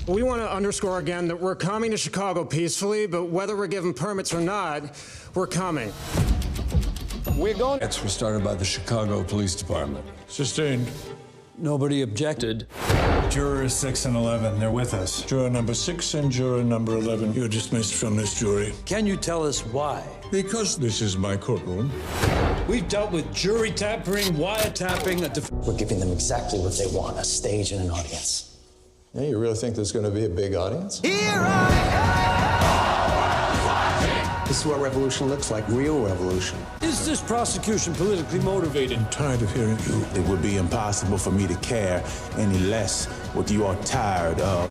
We want to underscore again that we're coming to Chicago peacefully, but whether we're given permits or not, we're coming. We're going. Acts were started by the Chicago Police Department. Sustained. Nobody objected. Jurors 6 and 11, they're with us. Juror number 6 and juror number 11, you're dismissed from this jury. Can you tell us why? Because this is my courtroom. We've dealt with jury tampering, wiretapping, We're giving them exactly what they want, a stage and an audience. Yeah, you really think there's going to be a big audience? This is what revolution looks like, real revolution. Is this prosecution politically motivated? I'm tired of hearing you. It would be impossible for me to care any less what you are tired of.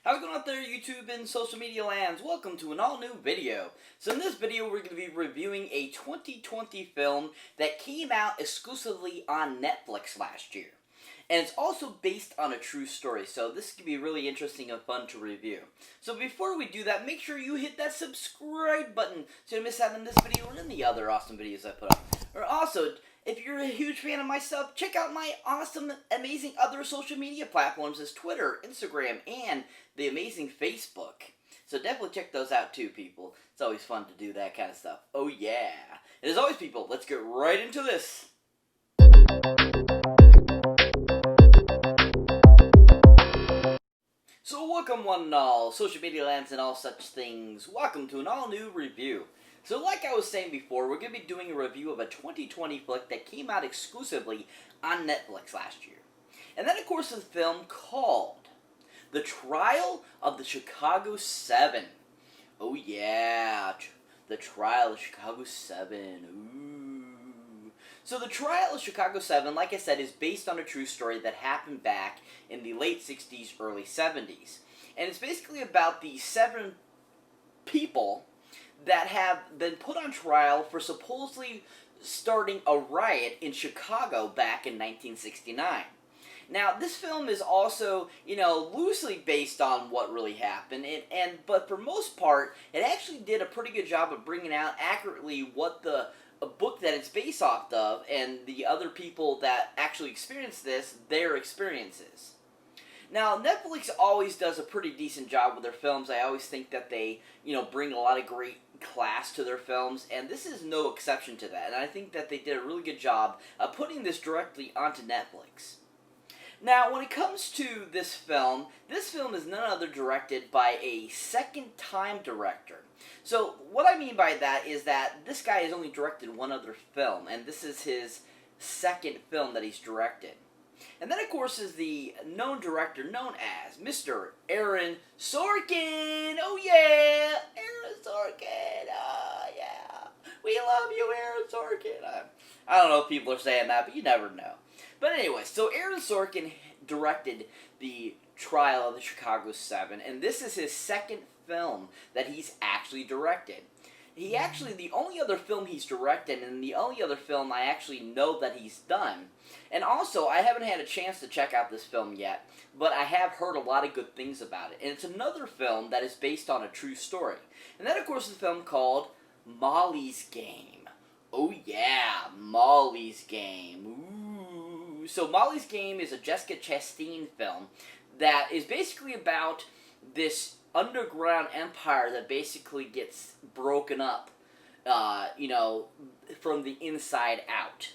How's it going out there, YouTube and social media lands? Welcome to an all-new video. So in this video, we're going to be reviewing a 2020 film that came out exclusively on Netflix last year. And it's also based on a true story, so this could be really interesting and fun to review. So before we do that, make sure you hit that subscribe button so you don't miss out on this video or any other awesome videos I put up. Or also, if you're a huge fan of myself, check out my awesome, amazing other social media platforms as Twitter, Instagram, and the amazing Facebook. So definitely check those out too, people. It's always fun to do that kind of stuff. Oh yeah. And as always, people, let's get right into this. So welcome one and all, social media lands and all such things. Welcome to an all-new review. So like I was saying before, we're going to be doing a review of a 2020 flick that came out exclusively on Netflix last year. And that, of course, is a film called The Trial of the Chicago 7. Oh yeah, The Trial of Chicago 7. Ooh. So The Trial of Chicago 7, like I said, is based on a true story that happened back in the late 60s, early 70s. And it's basically about the 7 people that have been put on trial for supposedly starting a riot in Chicago back in 1969. Now, this film is also, loosely based on what really happened, but for most part, it actually did a pretty good job of bringing out accurately what the book that it's based off of and the other people that actually experienced this, their experiences. Now, Netflix always does a pretty decent job with their films. I always think that they, bring a lot of great class to their films, and this is no exception to that. And I think that they did a really good job of putting this directly onto Netflix. Now, when it comes to this film is none other directed by a second-time director. So, what I mean by that is that this guy has only directed one other film, and this is his second film that he's directed. And then, of course, is the known director known as Mr. Aaron Sorkin. Oh, yeah! Aaron Sorkin! Oh, yeah! We love you, Aaron Sorkin! I don't know if people are saying that, but you never know. But anyway, so Aaron Sorkin directed The Trial of the Chicago 7, and this is his second film that he's actually directed. The only other film he's directed, and the only other film I actually know that he's done. And also, I haven't had a chance to check out this film yet, but I have heard a lot of good things about it. And it's another film that is based on a true story. And that, of course, is a film called Molly's Game. Oh yeah, Molly's Game. Ooh. So Molly's Game is a Jessica Chastain film that is basically about this underground empire that basically gets broken up, from the inside out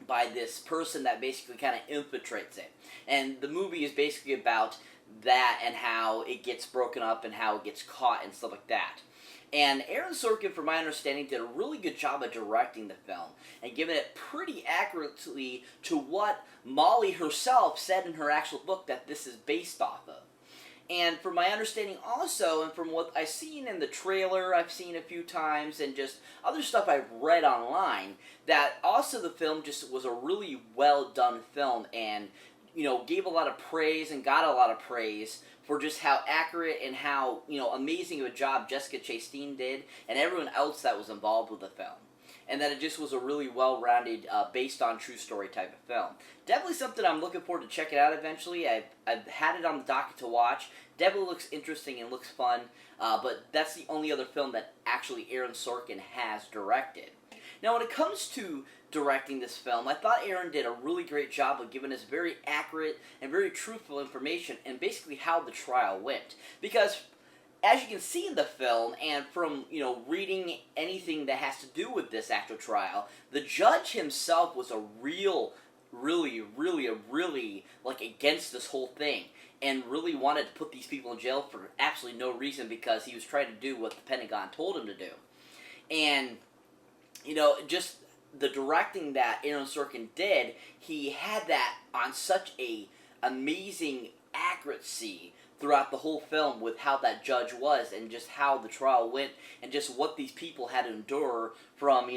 by this person that basically kind of infiltrates it. And the movie is basically about that and how it gets broken up and how it gets caught and stuff like that. And Aaron Sorkin, from my understanding, did a really good job of directing the film and giving it pretty accurately to what Molly herself said in her actual book that this is based off of. And from my understanding also, and from what I've seen in the trailer, I've seen a few times, and just other stuff I've read online, that also the film just was a really well done film and, gave a lot of praise and got a lot of praise for just how accurate and how, amazing of a job Jessica Chastain did and everyone else that was involved with the film. And that it just was a really well-rounded, based on true story type of film. Definitely something I'm looking forward to check it out eventually. I've had it on the docket to watch. Definitely looks interesting and looks fun. But that's the only other film that actually Aaron Sorkin has directed. Now, when it comes to directing this film, I thought Aaron did a really great job of giving us very accurate and very truthful information and basically how the trial went. Because, as you can see in the film, and from, reading anything that has to do with this actual trial, the judge himself was really, like, against this whole thing, and really wanted to put these people in jail for absolutely no reason because he was trying to do what the Pentagon told him to do. And, just the directing that Aaron Sorkin did, he had that on such a amazing accuracy throughout the whole film with how that judge was and just how the trial went and just what these people had to endure from,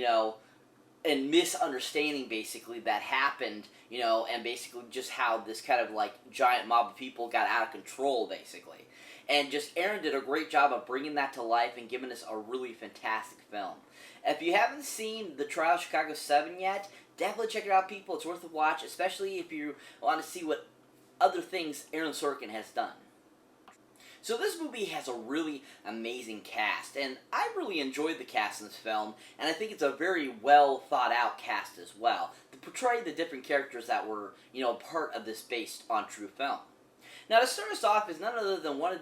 and misunderstanding basically that happened, and basically just how this kind of like giant mob of people got out of control basically. And just Aaron did a great job of bringing that to life and giving us a really fantastic film. If you haven't seen The Trial of Chicago 7 yet, definitely check it out, people. It's worth a watch, especially if you want to see what other things Aaron Sorkin has done. So this movie has a really amazing cast, and I really enjoyed the cast in this film, and I think it's a very well thought out cast as well, to portray the different characters that were, part of this based on true film. Now, to start us off is none other than one of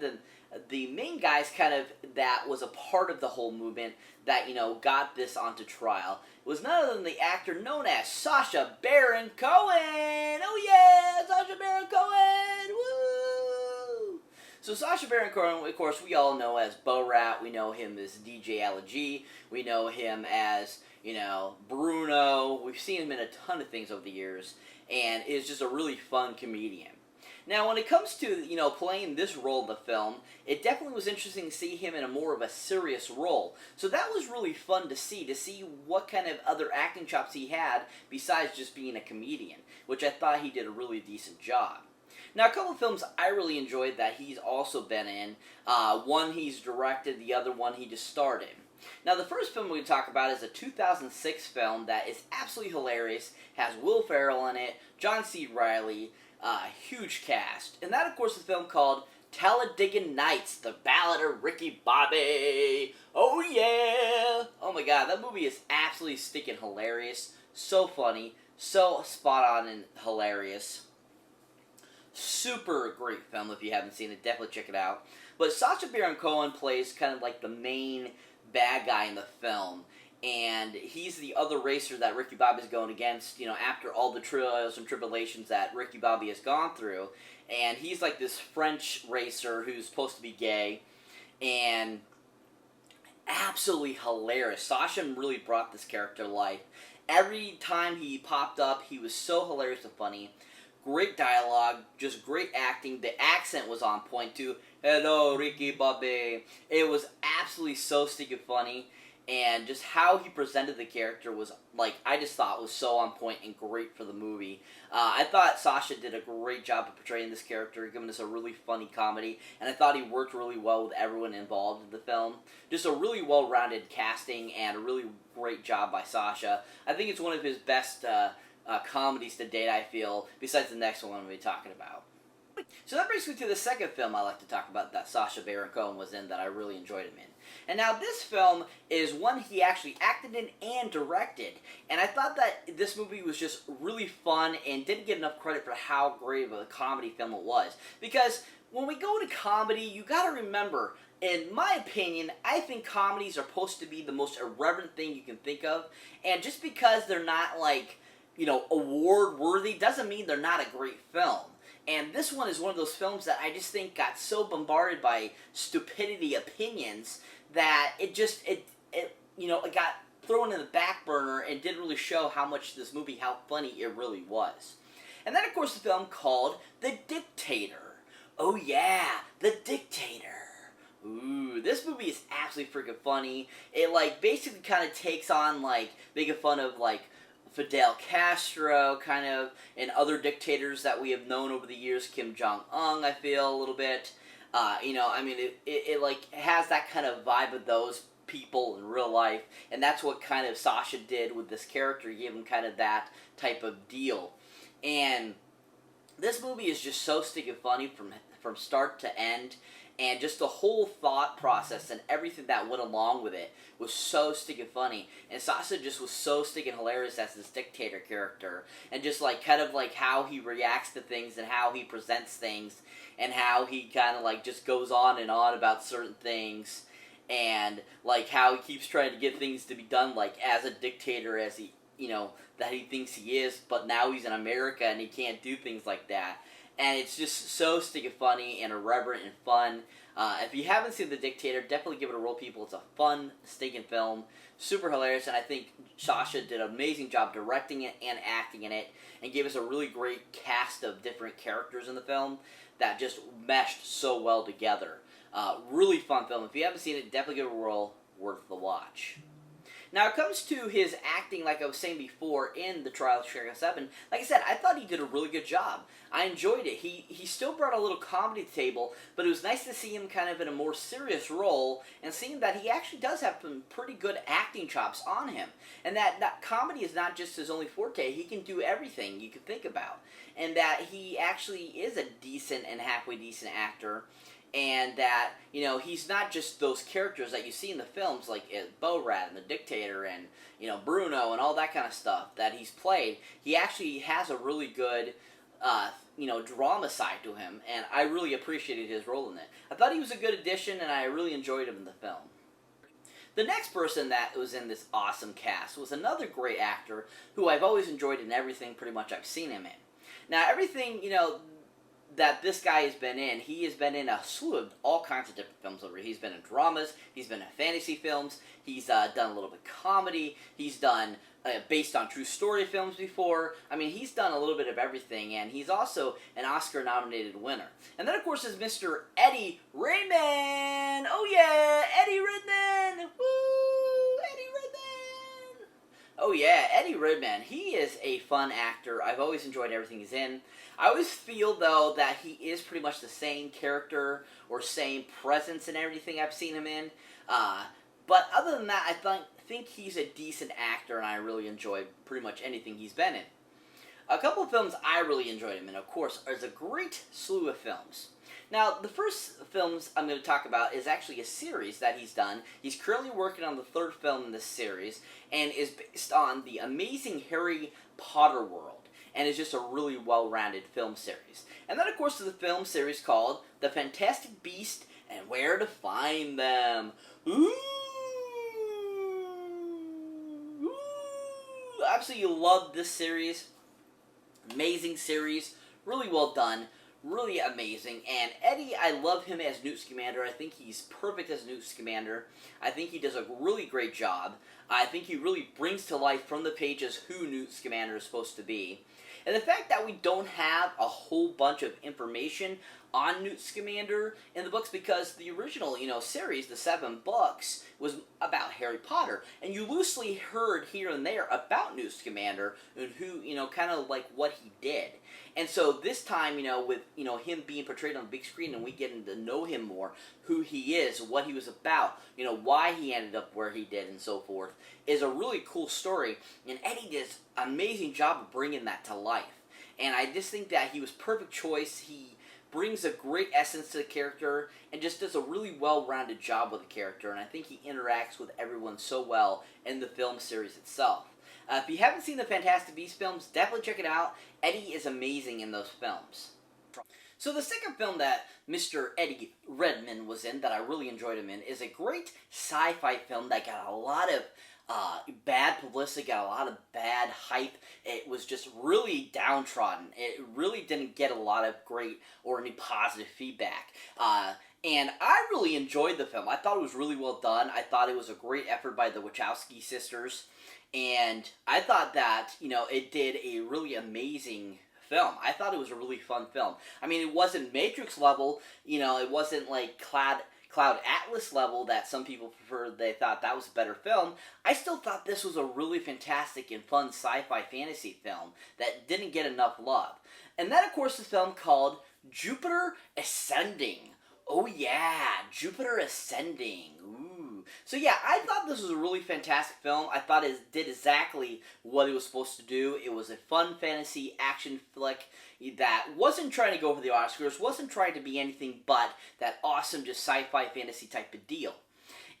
the main guys kind of that was a part of the whole movement that, got this onto trial. It was none other than the actor known as Sacha Baron Cohen! Oh yeah! Sacha Baron Cohen! Woo! So Sacha Baron Cohen, of course, we all know as Borat. We know him as DJ Ali. We know him as, Bruno. We've seen him in a ton of things over the years, and is just a really fun comedian. Now, when it comes to, playing this role in the film, it definitely was interesting to see him in a more of a serious role. So that was really fun to see what kind of other acting chops he had besides just being a comedian, which I thought he did a really decent job. Now, a couple of films I really enjoyed that he's also been in. One he's directed, the other one he just starred in. Now, the first film we're going to talk about is a 2006 film that is absolutely hilarious, has Will Ferrell in it, John C. Reilly, huge cast. And that, of course, is a film called Talladega Nights, The Ballad of Ricky Bobby. Oh, yeah! Oh, my God, that movie is absolutely stinking hilarious. So funny, so spot on and hilarious. Super great film. If you haven't seen it, definitely check it out. But Sacha Baron Cohen plays kind of like the main bad guy in the film, and he's the other racer that Ricky Bobby is going against, after all the trials and tribulations that Ricky Bobby has gone through. And he's like this French racer who's supposed to be gay, and absolutely hilarious. Sacha really brought this character to life. Every time he popped up, he was so hilarious and funny. Great dialogue, just great acting. The accent was on point too. Hello, Ricky Bobby. It was absolutely so stinking funny, and just how he presented the character was, I just thought was so on point and great for the movie. I thought Sacha did a great job of portraying this character, giving us a really funny comedy, and I thought he worked really well with everyone involved in the film. Just a really well-rounded casting, and a really great job by Sacha. I think it's one of his best comedies to date, I feel, besides the next one we'll be talking about. So that brings me to the second film I like to talk about that Sacha Baron Cohen was in that I really enjoyed him in. And now this film is one he actually acted in and directed. And I thought that this movie was just really fun and didn't get enough credit for how great of a comedy film it was. Because when we go to comedy, you gotta remember, in my opinion, I think comedies are supposed to be the most irreverent thing you can think of. And just because they're not award-worthy doesn't mean they're not a great film. And this one is one of those films that I just think got so bombarded by stupidity opinions that it got thrown in the back burner and didn't really show how funny it really was. And then, of course, the film called The Dictator. Oh yeah, The Dictator. Ooh, this movie is absolutely freaking funny. It, basically kind of takes on, making fun of, Fidel Castro, kind of, and other dictators that we have known over the years, Kim Jong-un, I feel, a little bit. It has that kind of vibe of those people in real life, and that's what kind of Sacha did with this character. He gave him kind of that type of deal. And this movie is just so stinking funny from start to end. And just the whole thought process and everything that went along with it was so stinking funny. And Sasha just was so stinking hilarious as this Dictator character. And just like kind of like how he reacts to things and how he presents things. And how he kind of like just goes on and on about certain things. And like how he keeps trying to get things to be done like as a dictator as he, you know, that he thinks he is. But now he's in America and he can't do things like that. And it's just so stinking funny and irreverent and fun. If you haven't seen The Dictator, definitely give it a roll, people. It's a fun, stinking film. Super hilarious, and I think Sasha did an amazing job directing it and acting in it, and gave us a really great cast of different characters in the film that just meshed so well together. Really fun film. If you haven't seen it, definitely give it a roll. Worth the watch. Now, it comes to his acting, like I was saying before, in the Trial of Chicago 7. Like I said, I thought he did a really good job. I enjoyed it. He still brought a little comedy to the table, but it was nice to see him kind of in a more serious role, and seeing that he actually does have some pretty good acting chops on him. And that comedy is not just his only forte. He can do everything you could think about. And that he actually is a decent and halfway decent actor. And that, you know, he's not just those characters that you see in the films, like Bo-Rat and the Dictator and, you know, Bruno and all that kind of stuff that he's played. He actually has a really good, you know, drama side to him, and I really appreciated his role in it. I thought he was a good addition, and I really enjoyed him in the film. The next person that was in this awesome cast was another great actor who I've always enjoyed in everything pretty much I've seen him in. Now, everything, you know, that this guy has been in, he has been in a slew of all kinds of different films over. He's been in dramas, he's been in fantasy films, he's done a little bit of comedy, he's done based on true story films before. I mean, he's done a little bit of everything, and he's also an Oscar-nominated winner. And then, of course, is Mr. Eddie Redmayne! Oh yeah, Eddie Redmayne! Woo! Eddie Redmayne! Oh yeah, Eddie Redmayne. He is a fun actor. I've always enjoyed everything he's in. I always feel, though, that he is pretty much the same character or same presence in everything I've seen him in. But other than that, I think he's a decent actor, and I really enjoy pretty much anything he's been in. A couple of films I really enjoyed him in, of course, is a great slew of films. Now, the first films I'm going to talk about is actually a series that he's done. He's currently working on the third film in this series, and is based on the amazing Harry Potter world. And it's just a really well-rounded film series. And then, of course, there's a film series called The Fantastic Beasts and Where to Find Them. Ooh! Ooh! Absolutely love this series. Amazing series. Really well done. Really amazing. And Eddie, I love him as Newt Scamander. I think he's perfect as Newt Scamander. I think he does a really great job. I think he really brings to life from the pages who Newt Scamander is supposed to be. And the fact that we don't have a whole bunch of information on Newt Scamander in the books, because the original, you know, series, the 7 books, was about Harry Potter. And you loosely heard here and there about Newt Scamander and who, you know, kind of like what he did. And so this time, you know, with, you know, him being portrayed on the big screen and we getting to know him more, who he is, what he was about, you know, why he ended up where he did and so forth, is a really cool story. And Eddie does an amazing job of bringing that to life. And I just think that he was perfect choice. He brings a great essence to the character and just does a really well-rounded job with the character. And I think he interacts with everyone so well in the film series itself. If you haven't seen the Fantastic Beasts films, definitely check it out. Eddie is amazing in those films. So the second film that Mr. Eddie Redmayne was in, that I really enjoyed him in, is a great sci-fi film that got a lot of bad publicity, got a lot of bad hype. It was just really downtrodden. It really didn't get a lot of great or any positive feedback. And I really enjoyed the film. I thought it was really well done. I thought it was a great effort by the Wachowski sisters. And I thought that, you know, it did a really amazing film. I thought it was a really fun film. I mean, it wasn't Matrix level, you know, it wasn't like Cloud Atlas level that some people preferred. They thought that was a better film. I still thought this was a really fantastic and fun sci-fi fantasy film that didn't get enough love. And then, of course, the film called Jupiter Ascending. Oh yeah, Jupiter Ascending. Ooh. So yeah, I thought this was a really fantastic film. I thought it did exactly what it was supposed to do. It was a fun fantasy action flick that wasn't trying to go for the Oscars, wasn't trying to be anything but that awesome just sci-fi fantasy type of deal.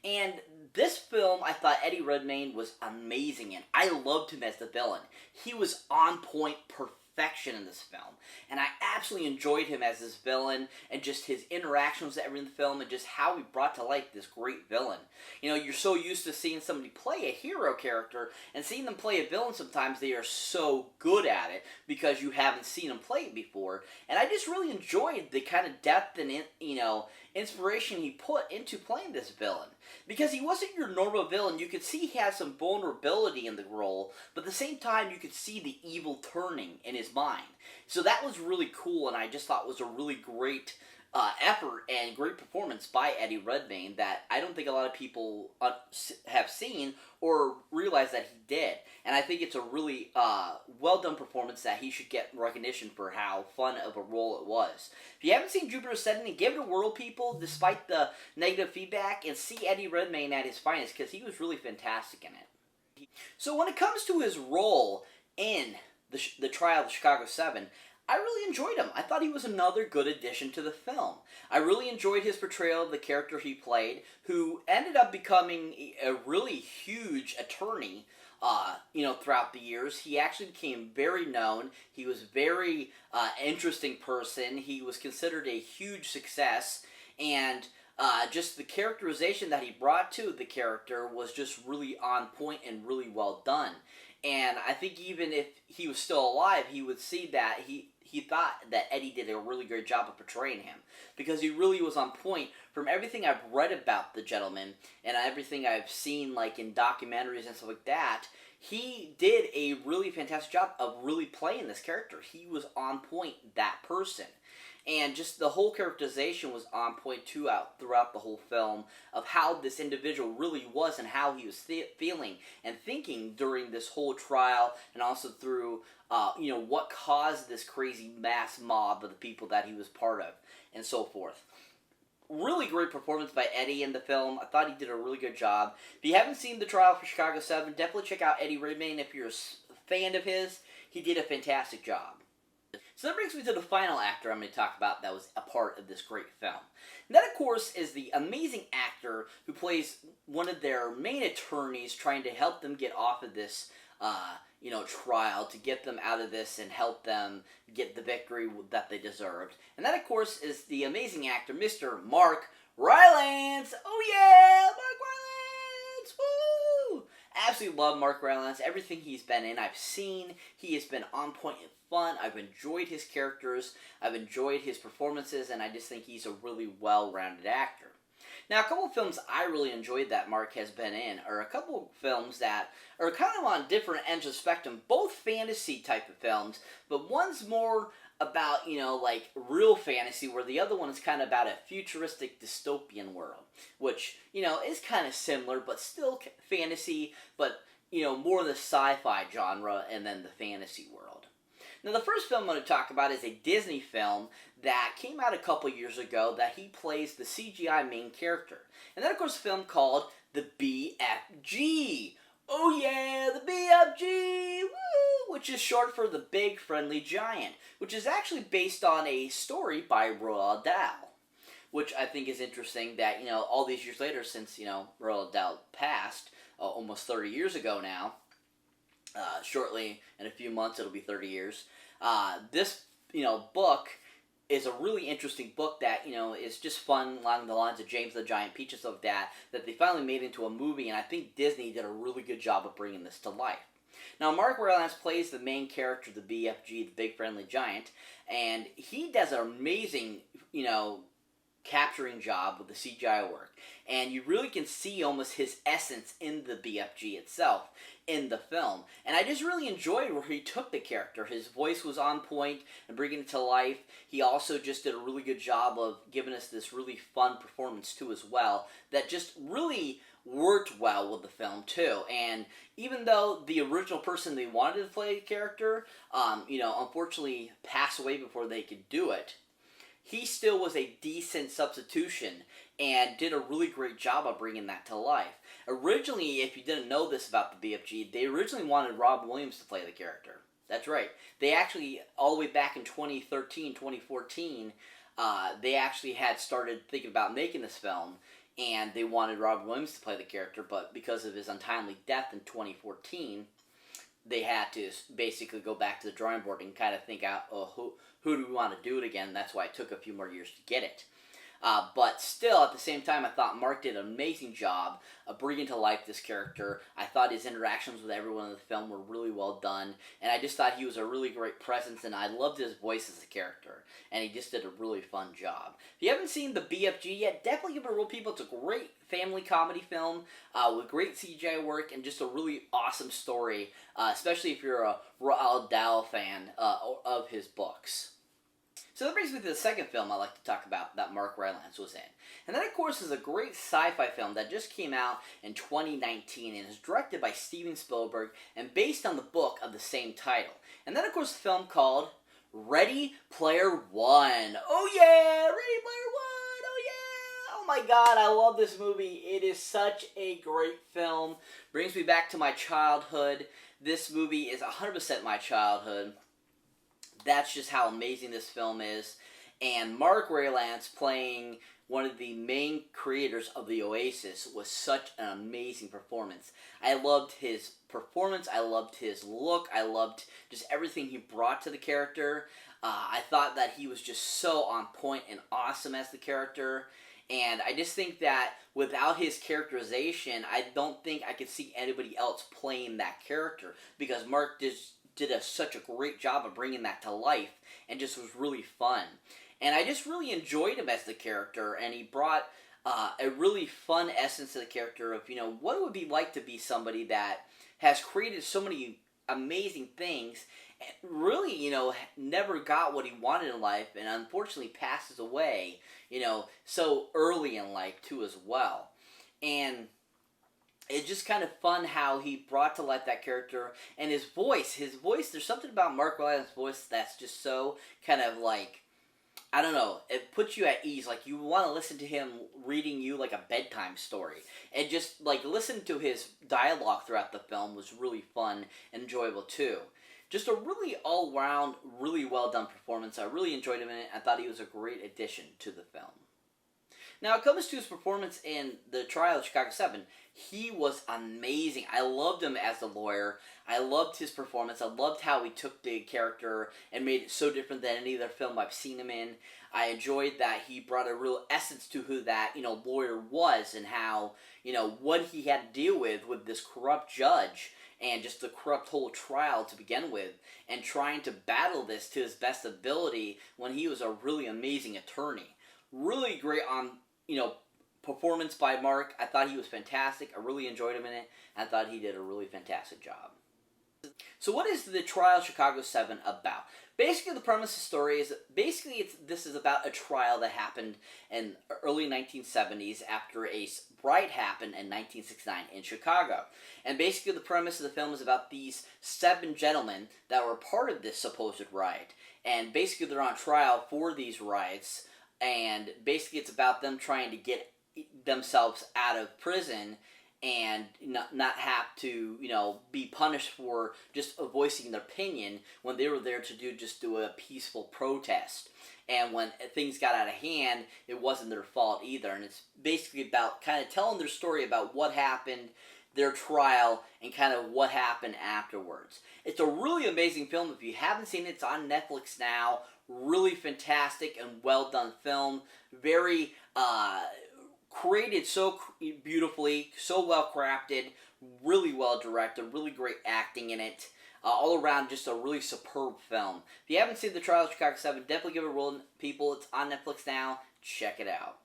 And this film, I thought Eddie Redmayne was amazing in. I loved him as the villain. He was on point, perfection in this film. And I absolutely enjoyed him as this villain and just his interactions with everyone in the film and just how he brought to life this great villain. You know, you're so used to seeing somebody play a hero character and seeing them play a villain sometimes they are so good at it because you haven't seen them play it before. And I just really enjoyed the kind of depth and, inspiration he put into playing this villain. Because he wasn't your normal villain. You could see he had some vulnerability in the role, but at the same time you could see the evil turning in his mind. So that was really cool, and I just thought was a really great effort and great performance by Eddie Redmayne that I don't think a lot of people have seen or realize that he did. And I think it's a really well done performance that he should get recognition for how fun of a role it was. If you haven't seen Jupiter Ascending, give it a whirl, people, despite the negative feedback, and see Eddie Redmayne at his finest because he was really fantastic in it. So when it comes to his role in the trial of the Chicago 7, I really enjoyed him. I thought he was another good addition to the film. I really enjoyed his portrayal of the character he played, who ended up becoming a really huge attorney, throughout the years. He actually became very known. He was a very interesting person. He was considered a huge success, and just the characterization that he brought to the character was just really on point and really well done. And I think even if he was still alive, he would see that he thought that Eddie did a really great job of portraying him. Because he really was on point. From everything I've read about the gentleman, and everything I've seen like in documentaries and stuff like that, he did a really fantastic job of really playing this character. He was on point, that person. And just the whole characterization was on point throughout the whole film of how this individual really was and how he was feeling and thinking during this whole trial, and also through what caused this crazy mass mob of the people that he was part of and so forth. Really great performance by Eddie in the film. I thought he did a really good job. If you haven't seen the trial for Chicago 7, definitely check out Eddie Redmayne if you're a fan of his. He did a fantastic job. So that brings me to the final actor I'm going to talk about that was a part of this great film. And that, of course, is the amazing actor who plays one of their main attorneys trying to help them get off of this, trial, to get them out of this and help them get the victory that they deserved. And that, of course, is the amazing actor, Mr. Mark Rylance. Oh yeah, Mark Rylance! Woo! Absolutely love Mark Rylance. Everything he's been in, I've seen. He has been on point and fun. I've enjoyed his characters. I've enjoyed his performances, and I just think he's a really well-rounded actor. Now, a couple of films I really enjoyed that Mark has been in are a couple of films that are kind of on different ends of the spectrum, both fantasy type of films, but one's more about, real fantasy, where the other one is kind of about a futuristic dystopian world, which, is kind of similar, but still fantasy, but, more the sci-fi genre and then the fantasy world. Now, the first film I'm going to talk about is a Disney film that came out a couple years ago that he plays the CGI main character. And that, of course, is a film called The BFG. Oh yeah, the BFG, woo! Which is short for The Big Friendly Giant, which is actually based on a story by Roald Dahl. Which I think is interesting that, all these years later, since, Roald Dahl passed, almost 30 years ago now, shortly, in a few months, it'll be 30 years. This, book is a really interesting book that, is just fun along the lines of James the Giant Peach and stuff like that they finally made into a movie, and I think Disney did a really good job of bringing this to life. Now, Mark Rylance plays the main character, the BFG, the Big Friendly Giant, and he does an amazing, capturing job with the CGI work. And you really can see almost his essence in the BFG itself in the film. And I just really enjoyed where he took the character. His voice was on point and bringing it to life. He also just did a really good job of giving us this really fun performance too as well that just really worked well with the film too. And even though the original person they wanted to play the character, unfortunately passed away before they could do it, he still was a decent substitution and did a really great job of bringing that to life. Originally, if you didn't know this about the BFG, they originally wanted Rob Williams to play the character. That's right. They actually, all the way back in 2013, 2014, they actually had started thinking about making this film, and they wanted Rob Williams to play the character, but because of his untimely death in 2014, they had to basically go back to the drawing board and kind of think out, oh, who do we want to do it again? That's why it took a few more years to get it. But still, at the same time, I thought Mark did an amazing job of bringing to life this character. I thought his interactions with everyone in the film were really well done, and I just thought he was a really great presence, and I loved his voice as a character, and he just did a really fun job. If you haven't seen the BFG yet, definitely give it a roll, people. It's a great family comedy film with great CGI work and just a really awesome story, especially if you're a Roald Dahl fan of his books. So that brings me to the second film I like to talk about that Mark Rylance was in. And that, of course, is a great sci-fi film that just came out in 2019 and is directed by Steven Spielberg and based on the book of the same title. And then, of course, the film called Ready Player One. Oh yeah! Ready Player One! Oh yeah! Oh my god, I love this movie. It is such a great film. Brings me back to my childhood. This movie is 100% my childhood. That's just how amazing this film is. And Mark Rylance playing one of the main creators of the Oasis was such an amazing performance. I loved his performance. I loved his look. I loved just everything he brought to the character. I thought that he was just so on point and awesome as the character. And I just think that without his characterization, I don't think I could see anybody else playing that character, because Mark did such a great job of bringing that to life and just was really fun. And I just really enjoyed him as the character, and he brought a really fun essence to the character of, what it would be like to be somebody that has created so many amazing things and really, never got what he wanted in life, and unfortunately passes away, so early in life too as well. And it's just kind of fun how he brought to life that character, and his voice, there's something about Mark Rylance's voice that's just so kind of like, I don't know, it puts you at ease, like you want to listen to him reading you like a bedtime story, and just like listen to his dialogue throughout the film was really fun and enjoyable too. Just a really all-round, really well-done performance. I really enjoyed him in it. I thought he was a great addition to the film. Now, it comes to his performance in the trial of Chicago 7. He was amazing. I loved him as the lawyer. I loved his performance. I loved how he took the character and made it so different than any other film I've seen him in. I enjoyed that he brought a real essence to who that, lawyer was, and how, what he had to deal with this corrupt judge and just the corrupt whole trial to begin with, and trying to battle this to his best ability when he was a really amazing attorney. Really great on, performance by Mark. I thought he was fantastic. I really enjoyed him in it. I thought he did a really fantastic job. So what is the trial of Chicago 7 about? Basically, the premise of the story is this is about a trial that happened in early 1970s after a riot happened in 1969 in Chicago. And basically, the premise of the film is about these 7 gentlemen that were part of this supposed riot. And basically, they're on trial for these riots. And basically, it's about them trying to get themselves out of prison and not have to, be punished for just voicing their opinion when they were there to do a peaceful protest. And when things got out of hand, it wasn't their fault either. And it's basically about kind of telling their story about what happened, their trial, and kind of what happened afterwards. It's a really amazing film. If you haven't seen it, it's on Netflix now. Really fantastic and well done film. Very created so beautifully, so well crafted, really well directed, really great acting in it. All around, just a really superb film. If you haven't seen The Trial of Chicago 7, definitely give it a roll, people. It's on Netflix now. Check it out.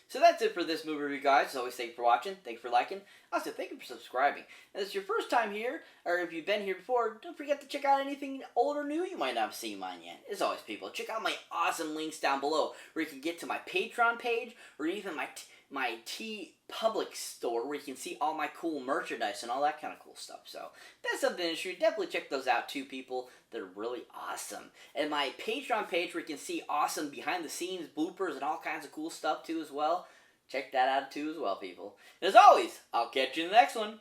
So that's it for this movie review, guys. As always, thank you for watching. Thank you for liking. Also, thank you for subscribing. And if it's your first time here, or if you've been here before, don't forget to check out anything old or new you might not have seen mine yet. As always, people, check out my awesome links down below, where you can get to my Patreon page, or even my my T Public store where you can see all my cool merchandise and all that kind of cool stuff. So that's something you should definitely check those out too, people. They're really awesome. And my Patreon page where you can see awesome behind the scenes bloopers and all kinds of cool stuff too as well. Check that out too as well, people. And as always, I'll catch you in the next one.